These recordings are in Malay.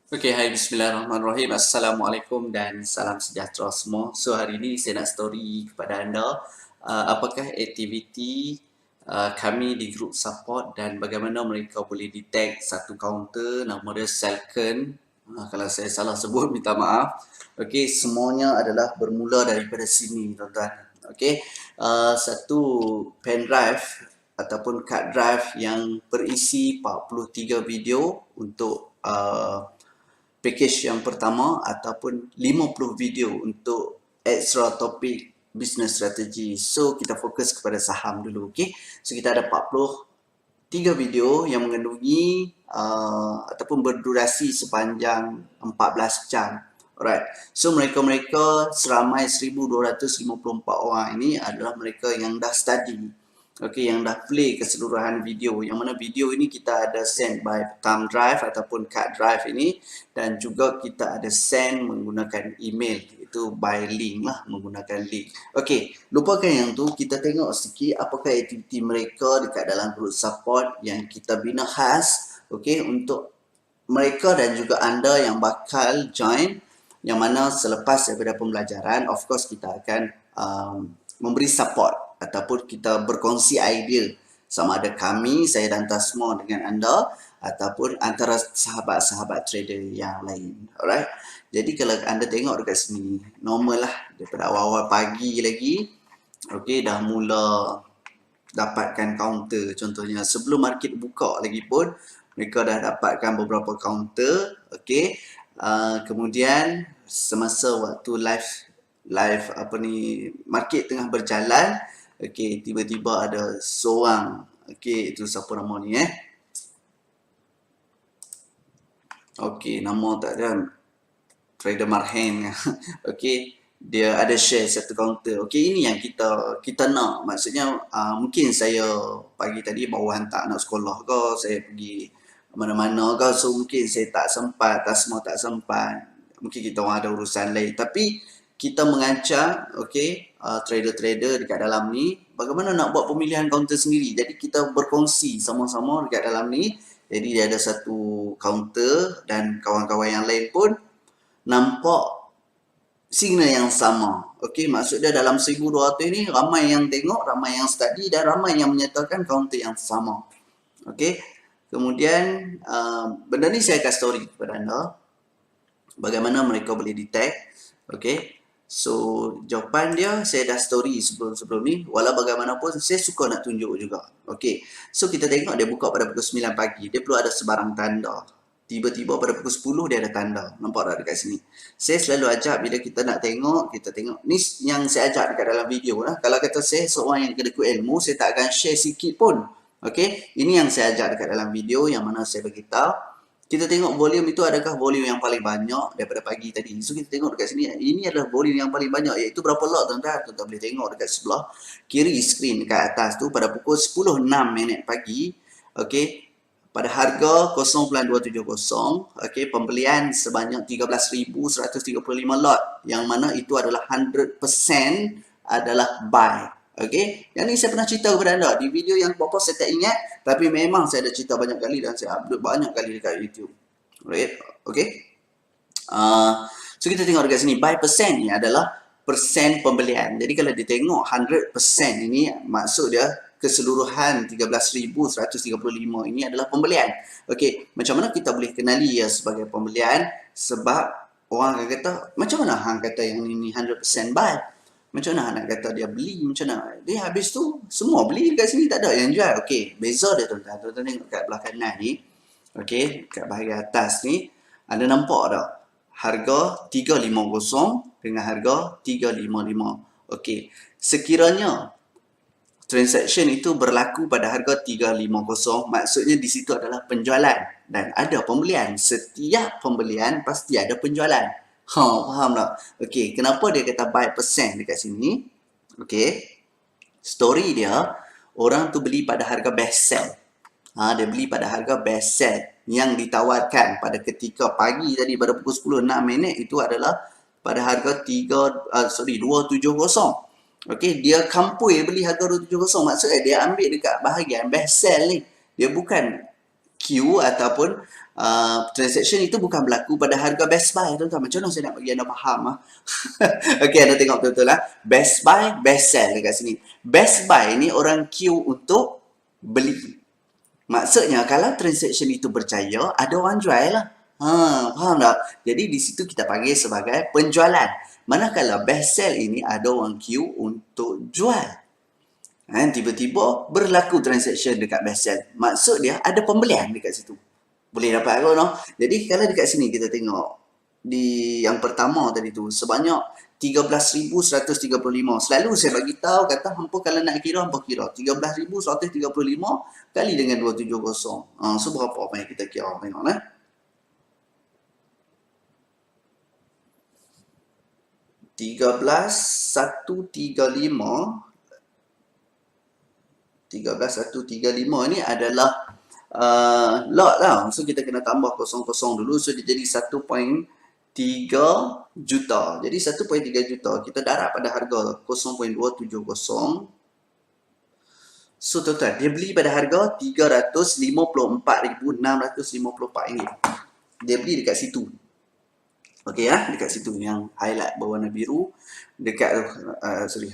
Okay, hai, bismillahirrahmanirrahim. Assalamualaikum dan salam sejahtera semua. So, hari ini saya nak story kepada anda apakah aktiviti kami di grup support dan bagaimana mereka boleh detect satu kaunter nama dia Selcon. Kalau saya salah sebut, minta maaf. Okay, semuanya adalah bermula daripada sini, tuan-tuan. Okay, satu pen drive ataupun card drive yang berisi 43 video untuk package yang pertama ataupun 50 video untuk extra topik business strategy. So, kita fokus kepada saham dulu. Okay? So, kita ada 43 video yang mengandungi ataupun berdurasi sepanjang 14 jam. Alright. So, mereka-mereka seramai 1,254 orang ini adalah mereka yang dah study. Okey, yang dah play keseluruhan video. Yang mana video ini kita ada send by thumb drive ataupun card drive ini. Dan juga kita ada send menggunakan email. Itu by link lah, menggunakan link. Okey, lupakan yang tu. Kita tengok sikit apakah aktiviti mereka dekat dalam group support yang kita bina khas. Okey, untuk mereka dan juga anda yang bakal join. Yang mana selepas daripada pembelajaran, of course kita akan memberi support ataupun kita berkongsi idea sama ada kami, saya dan Tasmo dengan anda ataupun antara sahabat-sahabat trader yang lain. Alright. Jadi kalau anda tengok dekat sini, normal lah daripada awal-awal pagi lagi. Okey, dah mula dapatkan counter. Contohnya sebelum market buka lagi pun mereka dah dapatkan beberapa counter. Okey. Kemudian semasa waktu live apa ni market tengah berjalan, okey, tiba-tiba ada seorang, okey, itu siapa nama ni okey, nama tak ada, trader Marhen. Okey, dia ada share satu counter. Okey, ini yang kita nak, maksudnya mungkin saya pagi tadi bawa hantar anak sekolah ke, saya pergi mana-mana ke, so mungkin saya tak sempat, semua tak sempat, mungkin kita orang ada urusan lain, tapi kita mengancam, okey, trader-trader dekat dalam ni bagaimana nak buat pemilihan counter sendiri. Jadi kita berkongsi sama-sama dekat dalam ni. Jadi dia ada satu counter dan kawan-kawan yang lain pun nampak signal yang sama. Okey, maksud dia dalam 1,200 ni ramai yang tengok, ramai yang study dan ramai yang menyatakan counter yang sama. Okey. Kemudian benda ni saya akan story kepada anda bagaimana mereka boleh detect. Okey. So, jawapan dia saya dah story sebelum ni. Walau bagaimanapun, saya suka nak tunjuk juga. Okey. So, kita tengok dia buka pada pukul 9 pagi. Dia perlu ada sebarang tanda. Tiba-tiba pada pukul 10 dia ada tanda. Nampak tak dekat sini? Saya selalu ajak bila kita nak tengok, kita tengok. Ni yang saya ajak dekat dalam video lah. Kalau kata saya seorang yang kedekut ilmu, saya tak akan share sikit pun. Okey. Ini yang saya ajak dekat dalam video yang mana saya beritahu. Kita tengok volume itu adakah volume yang paling banyak daripada pagi tadi. So kita tengok dekat sini, ini adalah volume yang paling banyak, iaitu berapa lot tuan-tuan. Tuan-tuan boleh tengok dekat sebelah kiri skrin dekat atas tu pada pukul 10.06 pagi. Okey, pada harga 0.270, okey, pembelian sebanyak 13,135 lot, yang mana itu adalah 100% adalah buy. Okey, yang ni saya pernah cerita kepada anda di video yang apa saya tak ingat, tapi memang saya ada cerita banyak kali dan saya upload banyak kali dekat YouTube. Right? Okey. So kita tengok dekat sini, buy percent ni adalah persen pembelian. Jadi kalau ditengok 100% ini, maksud dia keseluruhan 13,135 ini adalah pembelian. Okey, macam mana kita boleh kenali ia sebagai pembelian? Sebab orang akan kata, macam mana hang kata yang ini 100% buy? Macam mana nak kata dia beli? Macam mana? Dia habis tu semua beli dekat sini, tak ada yang jual. Okey, beza dia tuan-tuan. Tuan-tuan tengok kat belah kanan ni. Okey, kat bahagian atas ni ada nampak tak? Harga 350 dengan harga 355. Okey, sekiranya transaction itu berlaku pada harga 350, maksudnya di situ adalah penjualan dan ada pembelian. Setiap pembelian pasti ada penjualan. Faham tak? Okey, kenapa dia kata buy percent dekat sini? Okey, story dia, orang tu beli pada harga best sell. Dia beli pada harga best sell yang ditawarkan pada ketika pagi tadi pada pukul 10.06 itu adalah pada harga 270. Okey, dia kampui beli harga 270. Maksudnya dia ambil dekat bahagian best sell ni. Dia bukan Q ataupun transaction itu bukan berlaku pada harga best buy, tuan-tuan. Macam mana saya nak bagi anda faham? Okey, anda tengok betul-betul lah. Best buy, best sell dekat sini. Best buy ni orang queue untuk beli. Maksudnya kalau transaction itu berjaya, ada orang jual lah. Faham tak? Jadi di situ kita panggil sebagai penjualan. Manakala best sell ini ada orang queue untuk jual. Tiba-tiba berlaku transaction dekat best sell. Maksud dia ada pembelian dekat situ. Boleh dapat kau no? Jadi kalau dekat sini kita tengok di yang pertama tadi tu sebanyak 13,135. Selalu saya bagi tahu kata hampa kalau nak kira hampa kira 13,135 kali dengan 270. So berapa apa yang kita kira tengok nah. 13,135 ini adalah lot lah. So kita kena tambah kosong-kosong dulu. So dia jadi 1.3 juta. Jadi 1.3 juta kita darab pada harga 0.270. So total dia beli pada harga 354,654 ringgit. Dia beli dekat situ. Okey ya, dekat situ yang highlight berwarna biru dekat tu sorry.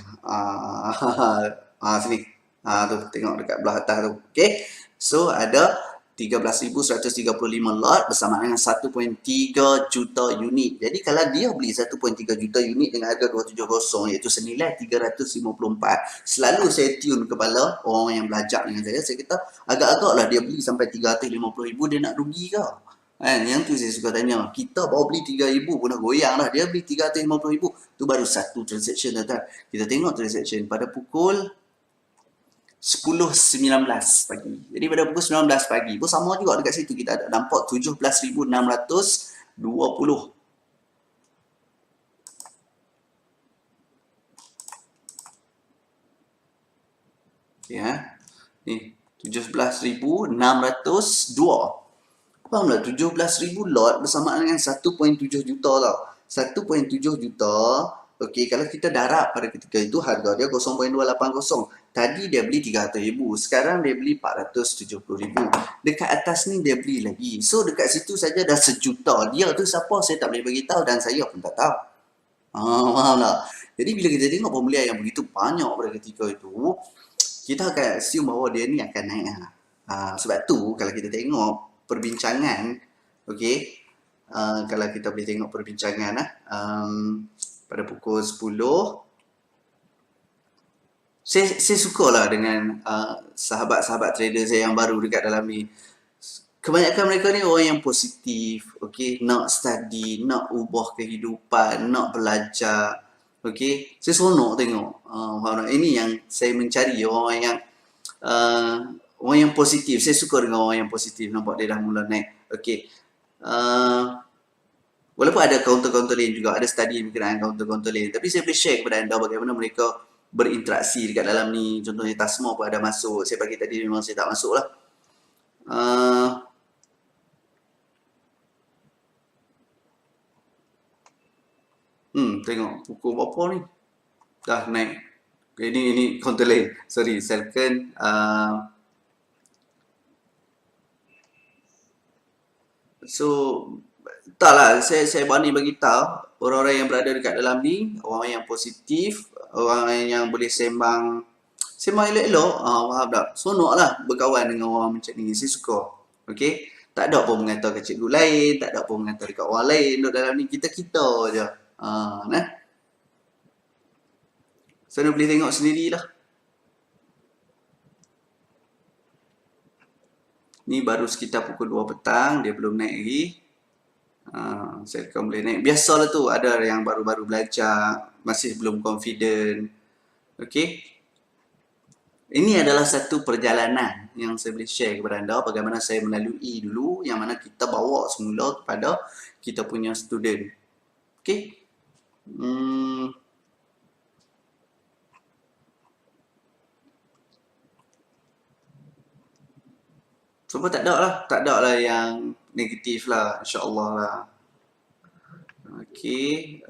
Sini. Tu tengok dekat belah atas tu. Okey. So ada 13,135 lot bersama dengan 1.3 juta unit. Jadi kalau dia beli 1.3 juta unit dengan harga 270 iaitu senilai 354. Selalu saya tune kepala orang yang belajar dengan saya kata agak-agaklah dia beli sampai 350,000 dia nak rugi ke? Yang tu saya suka tanya. Kita baru beli 3,000 pun dah goyang lah. Dia beli 350,000. Tu baru satu transaction tuan-tuan. Kita tengok transaction pada pukul 10.19 pagi. Jadi pada pukul 19 pagi pun sama juga dekat situ kita ada nampak 17,620. Ya. Ni 17,602. Faham tak? 17,000 lot bersama dengan 1.7 juta tau. 1.7 juta. Okey, kalau kita darab pada ketika itu harga dia 0.280. Tadi dia beli 300,000. Sekarang dia beli 470,000. Dekat atas ni dia beli lagi. So dekat situ saja dah 1 juta. Dia tu siapa saya tak boleh bagi tahu dan saya pun tak tahu. Faham tak? Jadi bila kita tengok pembelian yang begitu banyak pada ketika itu, kita akan assume bahawa dia ni akan naik. Sebab tu kalau kita tengok perbincangan, okey, kalau kita boleh tengok perbincangan pada pukul 10, saya sukalah dengan sahabat-sahabat trader saya yang baru dekat dalam ni. Kebanyakan mereka ni orang yang positif, okey, nak study, nak ubah kehidupan, nak belajar, okey. Saya seronok tengok. Ini yang saya mencari orang yang positif. Saya suka dengan orang yang positif. Nampak dia dah mula naik. Okey. Walaupun ada kaunter-kaunter lain juga. Ada study berkenaan kaunter-kaunter lain. Tapi saya boleh share kepada anda bagaimana mereka berinteraksi dekat dalam ni. Contohnya Tasma pun ada masuk. Saya bagi tadi memang saya tak masuk lah. Tengok pukul berapa ni. Dah naik. Okay, ini kaunter lain. Sorry, second. So taklah saya berani bagi tahu orang-orang yang berada dekat dalam ni, orang yang positif, orang yang boleh sembang elok-elok, faham tak? Seronoklah berkawan dengan orang macam ni. Saya suka. Okey. Tak ada pun mengatakan cikgu lain, tak ada pun mengatakan dekat orang lain. Duduk dalam ni kita-kita je. Nah. So, anda boleh tengok sendirilah. Ni baru sekitar pukul 2 petang, dia belum naik lagi. Saya akan boleh naik. Biasalah tu, ada yang baru-baru belajar, masih belum confident. Okey. Ini adalah satu perjalanan yang saya boleh share kepada anda bagaimana saya melalui dulu, yang mana kita bawa semula kepada kita punya student. Okey. Semua tak ada lah yang negatif lah, insya-Allah lah. Okey,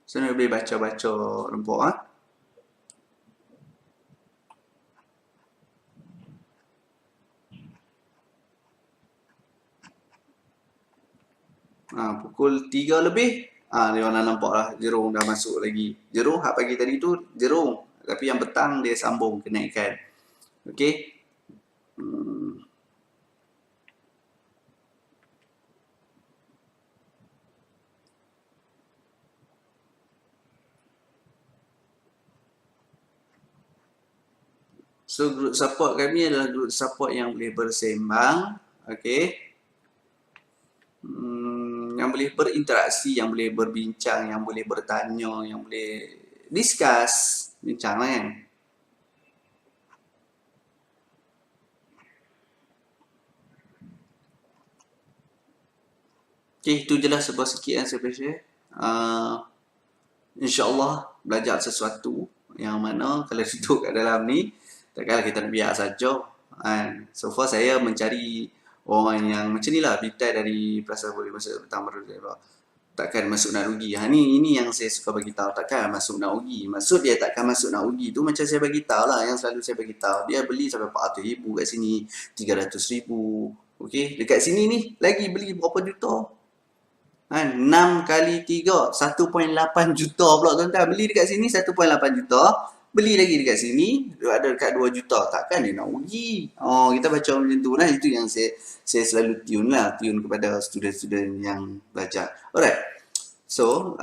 saya boleh baca-baca rempuk Pukul 3 lebih. Dia orang nampak lah Jerung dah masuk lagi. Jerung hak pagi tadi tu Jerung. Tapi yang petang dia sambung kenaikan. Okey. So group support kami adalah group support yang boleh bersembang. Okey. Yang boleh berinteraksi, yang boleh berbincang, yang boleh bertanya, yang boleh discuss, bincang lah kan. Okay, itu je lah sebuah sikit yang saya boleh share. InsyaAllah belajar sesuatu yang mana kalau duduk kat dalam ni, takkanlah kita nak biar saja. So far saya mencari orang yang macam ni lah, bitai dari perasaan boleh masuk petang baru saya takkan masuk nak rugi. Ini yang saya suka bagi tahu, takkan masuk nak rugi. Maksud dia takkan masuk nak rugi tu macam saya bagi tahu lah, yang selalu saya bagi tahu. Dia beli sampai 400,000 kat sini, 300,000. Okey, dekat sini ni lagi beli berapa juta? 6 kali 3, 1.8 juta pula tuan-tuan. Beli dekat sini 1.8 juta. Beli lagi dekat sini, ada dekat 2 juta. Takkan dia nak rugi. Kita baca macam tu lah. Itu yang saya selalu tune lah. Tune kepada student-student yang belajar. Alright. So,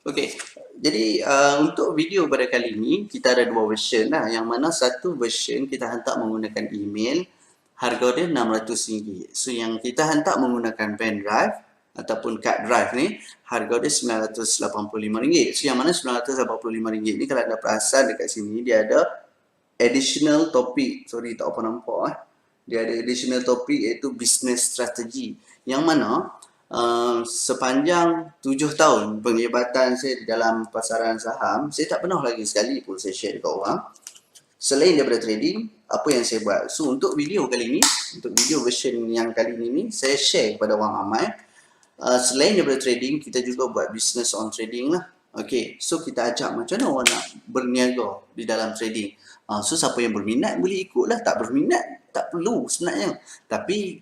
okay. Jadi, untuk video pada kali ini, kita ada 2 version lah. Yang mana satu version kita hantar menggunakan email. Harga dia RM600. So yang kita hantar menggunakan pen drive ataupun card drive ni, harga dia RM985. So yang mana RM985 ni kalau anda perasan dekat sini dia ada additional topik. Sorry tak apa nampak Dia ada additional topik iaitu business strategy. Yang mana sepanjang 7 tahun penglibatan saya di dalam pasaran saham, saya tak pernah lagi sekali pun saya share dekat orang. Selain daripada trading, apa yang saya buat. So, untuk video kali ni, untuk video version yang kali ni, saya share kepada orang ramai. Selain daripada trading, kita juga buat business on trading lah. Okay, so kita ajak macam mana orang nak berniaga di dalam trading. So, siapa yang berminat boleh ikut lah. Tak berminat, tak perlu sebenarnya. Tapi,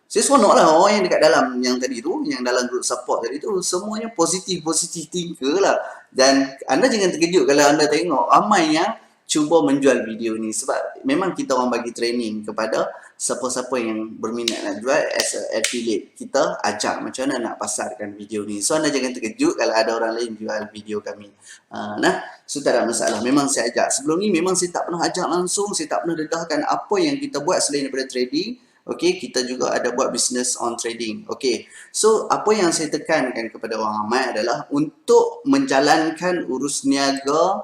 saya seronok lah orang yang dekat dalam yang tadi tu, yang dalam group support tadi tu, semuanya positif thinker lah. Dan anda jangan terkejut kalau anda tengok ramai yang cuba menjual video ni, sebab memang kita orang bagi training kepada siapa-siapa yang berminat nak jual as a affiliate. Kita ajak macam mana nak pasarkan video ni. So anda jangan terkejut kalau ada orang lain jual video kami. So tak ada masalah. Memang saya ajak. Sebelum ni memang saya tak pernah ajak langsung, saya tak pernah dedahkan apa yang kita buat selain daripada trading. Okay, kita juga ada buat business on trading. Okay, so apa yang saya tekankan kepada orang ramai adalah untuk menjalankan urus niaga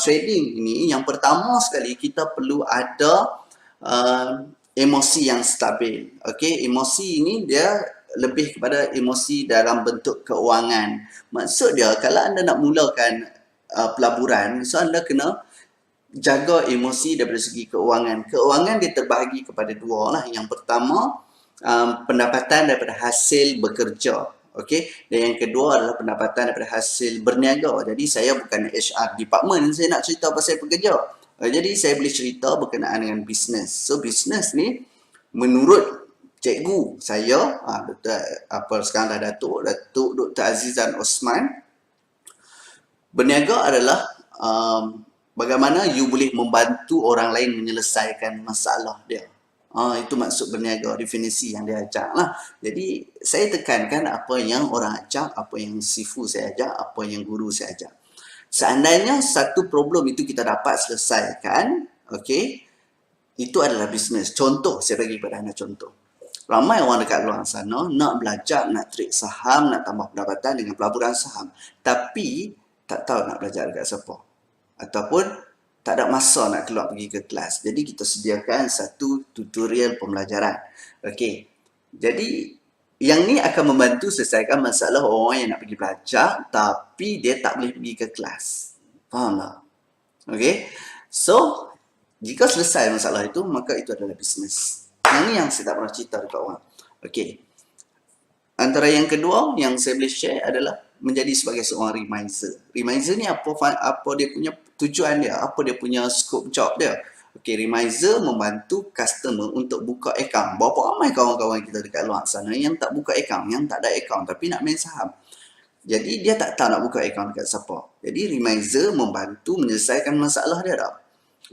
trading ini, yang pertama sekali kita perlu ada emosi yang stabil. Okay, emosi ini dia lebih kepada emosi dalam bentuk keuangan. Maksud dia kalau anda nak mulakan pelaburan, so anda kena jaga emosi daripada segi keuangan. Keuangan dia terbahagi kepada dua lah. Yang pertama, pendapatan daripada hasil bekerja. Okey, dan yang kedua adalah pendapatan daripada hasil berniaga. Jadi saya bukan HR department, saya nak cerita pasal pekerja. Jadi saya boleh cerita berkenaan dengan bisnes. So bisnes ni menurut cikgu saya, sekarang dah Datuk Dr. Azizan Osman, berniaga adalah bagaimana you boleh membantu orang lain menyelesaikan masalah dia. Itu maksud berniaga, definisi yang dia ajak lah. Jadi saya tekankan apa yang orang ajak, apa yang sifu saya ajak, apa yang guru saya ajak. Seandainya satu problem itu kita dapat selesaikan, okay, itu adalah bisnes. Contoh, saya bagi kepada anda contoh. Ramai orang dekat luar sana nak belajar, nak trade saham, nak tambah pendapatan dengan pelaburan saham. Tapi tak tahu nak belajar dekat siapa. Ataupun tak ada masa nak keluar pergi ke kelas. Jadi kita sediakan satu tutorial pembelajaran. Okey. Jadi yang ni akan membantu selesaikan masalah orang yang nak pergi belajar tapi dia tak boleh pergi ke kelas. Faham tak? Okey. So, jika selesai masalah itu, maka itu adalah bisnes. Yang ni yang saya tak pernah cerita dekat orang. Okey. Antara yang kedua yang saya boleh share adalah menjadi sebagai seorang reminder. Reminder ni apa dia punya tujuan dia, apa dia punya scope job dia. Okay, Remizer membantu customer untuk buka account. Berapa ramai kawan-kawan kita dekat luar sana yang tak buka account, yang tak ada account tapi nak main saham. Jadi dia tak tahu nak buka account dekat siapa. Jadi Remizer membantu menyelesaikan masalah dia dah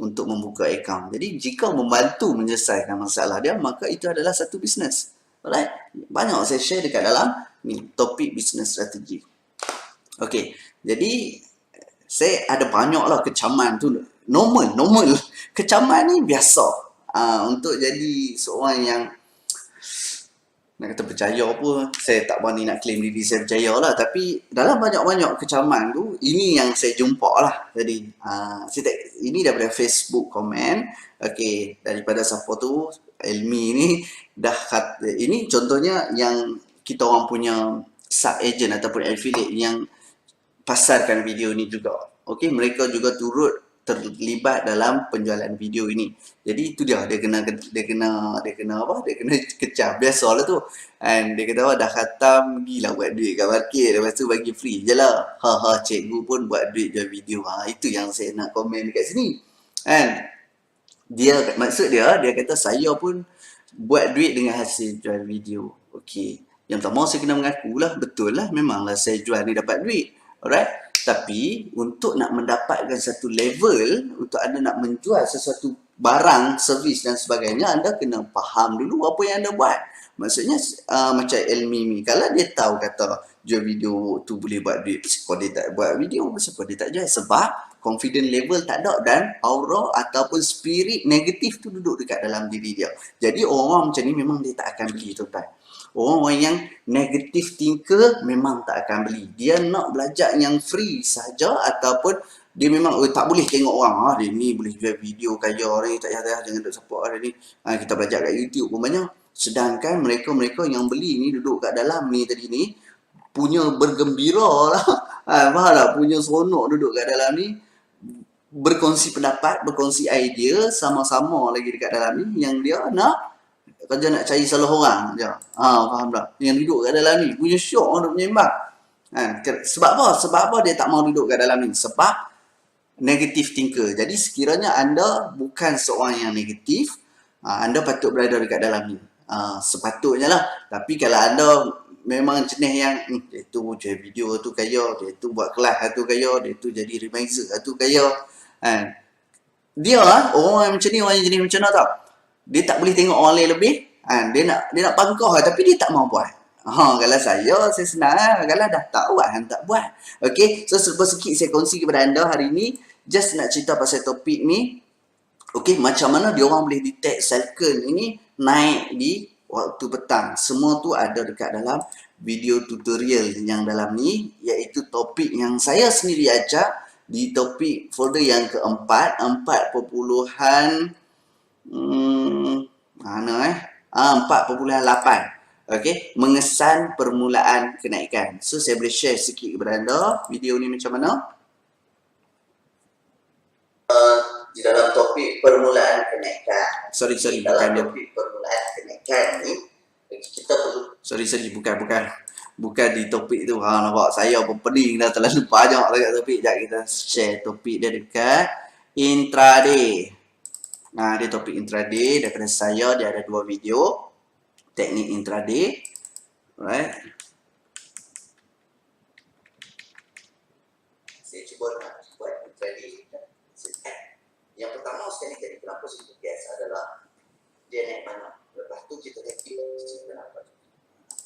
untuk membuka account. Jadi jika membantu menyelesaikan masalah dia, maka itu adalah satu bisnes. Alright? Banyak saya share dekat dalam ni topik business strategi. Okey, jadi saya ada banyaklah kecaman tu, normal. Kecaman ni biasa. Untuk jadi seorang yang nak kata percaya pun, saya tak berani nak claim diri saya percaya lah. Tapi dalam banyak-banyak kecaman tu, ini yang saya jumpa lah. Jadi, ini daripada Facebook komen. Okay, daripada siapa tu, Elmi ni, dah kata, ini contohnya yang kita orang punya sub-agent ataupun affiliate yang pasarkan video ni juga. Okay, mereka juga turut terlibat dalam penjualan video ini. Jadi itu dia kena apa? Dia kena kecam. Biasalah tu. And dia kata dah khatam gila buat duit kat market. Lepas tu bagi free je lah. Cikgu pun buat duit jual video. Itu yang saya nak komen dekat sini. And maksud dia kata saya pun buat duit dengan hasil jual video. Okey. Yang pertama saya kena mengakulah, betul lah memanglah saya jual ni dapat duit. Alright? Tapi untuk nak mendapatkan satu level, untuk anda nak menjual sesuatu barang, servis dan sebagainya, anda kena faham dulu apa yang anda buat. Maksudnya macam Elmi ni, kalau dia tahu kata jual video tu boleh buat duit, kenapa dia tak buat video? Kenapa dia tak jual? Sebab confident level tak ada dan aura ataupun spirit negatif tu duduk dekat dalam diri dia. Jadi orang macam ni memang dia tak akan beli, tuan-tuan. Orang yang negative thinker memang tak akan beli. Dia nak belajar yang free saja ataupun dia memang tak boleh tengok orang. Dia ni boleh jual video kaya ni, tak payah jangan duk support hari ni. Kita belajar kat YouTube pun banyak. Sedangkan mereka-mereka yang beli ni duduk kat dalam ni tadi ni punya bergembira lah. Faham tak? Punya seronok duduk kat dalam ni. Berkongsi pendapat, berkongsi idea sama-sama lagi dekat dalam ni yang dia nak kerja nak cari salah orang je. Faham tak? Yang duduk kat dalam ni punya syok orang punya imbang. Sebab apa? Sebab apa dia tak mau duduk kat dalam ni? Sebab negative thinker. Jadi sekiranya anda bukan seorang yang negatif, anda patut berada dekat dalam ni. Sepatutnya lah. Tapi kalau anda memang jenis yang dia tu jual video tu kaya, dia tu buat kelas tu kaya, dia tu jadi Remizer tu kaya. Dia orang yang macam ni, orang yang jenis macam mana tau? Dia tak boleh tengok orang lain lebih. Dia nak pangkah tapi dia tak mau buat. Kalau saya senang. Kalau dah tak buat, tak buat. Okay, so sikit saya kongsi kepada anda hari ni. Just nak cerita pasal topik ni. Okay, macam mana diorang boleh detect cycle ini naik di waktu petang. Semua tu ada dekat dalam video tutorial yang dalam ni. Iaitu topik yang saya sendiri ajar di topik folder yang keempat. 4.8. Okey, mengesan permulaan kenaikan. So saya boleh share sikit kepada anda video ni macam mana. Di dalam topik permulaan kenaikan. Sorry bukan dia. Topik permulaan kenaikan ni kita perlu bukan di topik tu. Nampak saya pun pening dah, terlalu banyak dekat topik. Sekejap kita share topik dia dekat intraday. Dia topik intraday daripada saya. Dia ada 2 video teknik intraday. Alright. Saya cuba nak buat intraday. Yang pertama sekali jadi kenapa saya guess adalah dia naik mana. Lepas tu kita happy kenapa.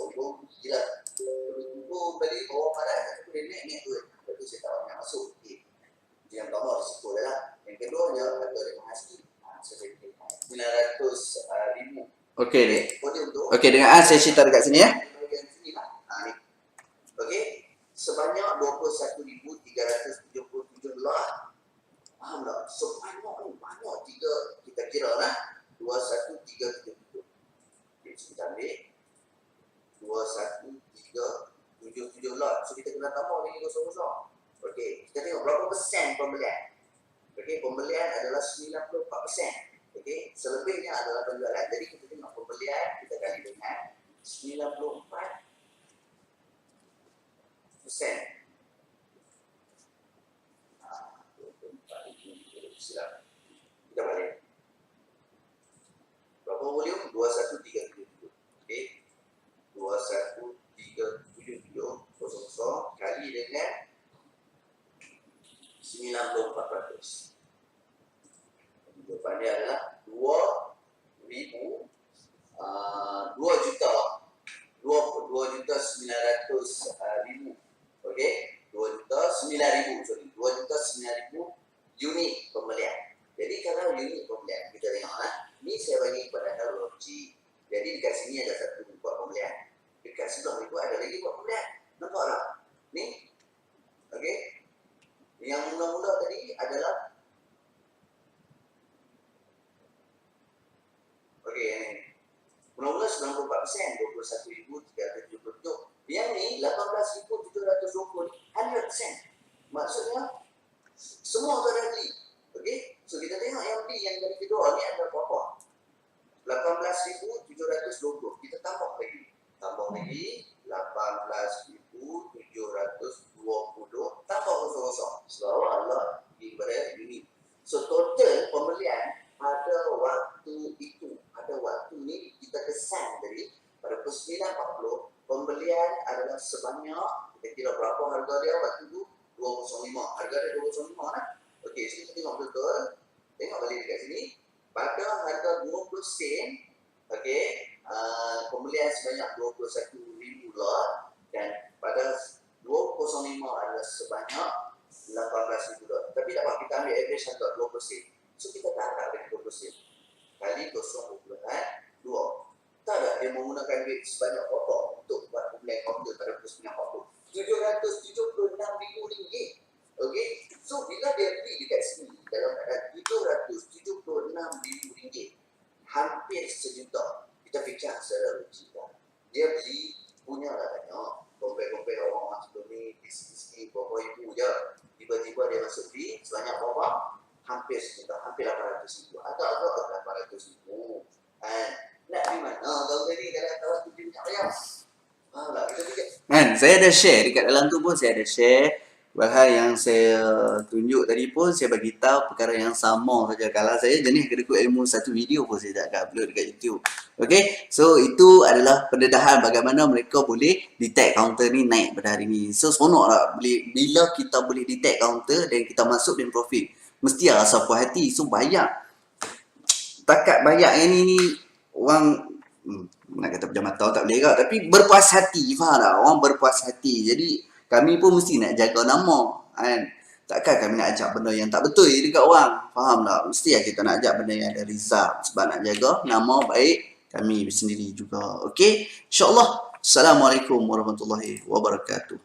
Tunggu gila. Tunggu balik bawah paras aku dia naik tu. Lepas tu saya tahu nak masuk. Yang pertama risiko dah lah. Yang kedua dia harga dia mahal. 900,000. Okey. Okey, dengan saya cerita dekat sini ya. Okey. Sebanyak 21,377 dolar. Faham tak? Sebanyak kita kira lah 21,377. Okey, kita ambil 21,377 dolar. So kita kena tambah lagi kosong-kosong. Okey, kita tengok berapa persen pembelian. Okey, pembelian adalah 94%. Okey, selebihnya adalah penjualan. Jadi kita tengok pembelian kita kali dengan 94%. Kita balik. 21377. Okey. 21377 kali dengan 9400. Jawapan dia adalah 2.900.000. Okey, 2.900.000, sorry, 2.900.000 unit pembelian. Jadi kalau unit pembelian kita tengoklah, ni saya bagi kepada Haroji. Jadi dekat sini ada satu buat pembelian. Dekat sebelah itu ada lagi buat pembelian. Nampak tak? Ni. Okey. Yang mula-mula tadi adalah mula-mula 94%, 21,377. Yang ni 18,720, 100%. Maksudnya semua tu ada beli. Okey, so kita tengok yang beli yang dari kedua ni ada berapa? 18,720. Kita tambah lagi 18,720 tambah kosong-kosong. Sebab Allah diberi unit. So total pembelian pada waktu itu, pada waktu ni kita kesan tadi pada pukul 9.40, pembelian adalah sebanyak, kita kira berapa harga dia waktu itu, 205. Harga dia 205 lah. Okey, so kita tengok betul. Tengok balik dekat sini. Pada harga 20 sen, okey, pembelian sebanyak 21,000 lot, dan pada 205 adalah sebanyak 18,000 lot. Tapi dapat kita ambil average harga 20 sen. So kita tak angkat dari 20 sen kali 0.2. Tak ada dia menggunakan duit sebanyak berapa untuk buat pembelian kaunter pada pukul 9.40. RM776,000. Okey, so bila dia beli dekat sini dalam keadaan RM776,000, hampir sejuta. Kita fikir secara logika, dia beli punya lah banyak. Compare orang sebelum ni diski berapa ribu je, tiba-tiba dia masuk beli sebanyak berapa? Hampir sejuta, hampir 800,000. Agak-agak 800,000. Nak di mana kau tadi kalau tahu tu minyak ayam? Tak, kita fikir. Saya ada share dekat dalam tu pun, saya ada share. Bahkan yang saya tunjuk tadi pun saya bagi tahu perkara yang sama saja. Kalau saya jenis kedekut ilmu satu video pun saya tak akan upload dekat YouTube. Okey, so itu adalah pendedahan bagaimana mereka boleh detect counter ni naik pada hari ni. So seronok lah bila kita boleh detect counter dan kita masuk dan profit. Mesti rasa puas hati. So banyak takat banyak yang ni orang nak kata pejam mata tak boleh tak, tapi berpuas hati, faham tak? Orang berpuas hati. Jadi kami pun mesti nak jaga nama, kan? Takkan kami nak ajak benda yang tak betul dekat orang, faham tak? Mesti lah kita nak ajak benda yang ada result, sebab nak jaga nama baik kami sendiri juga. Okey, insyaAllah. Assalamualaikum warahmatullahi wabarakatuh.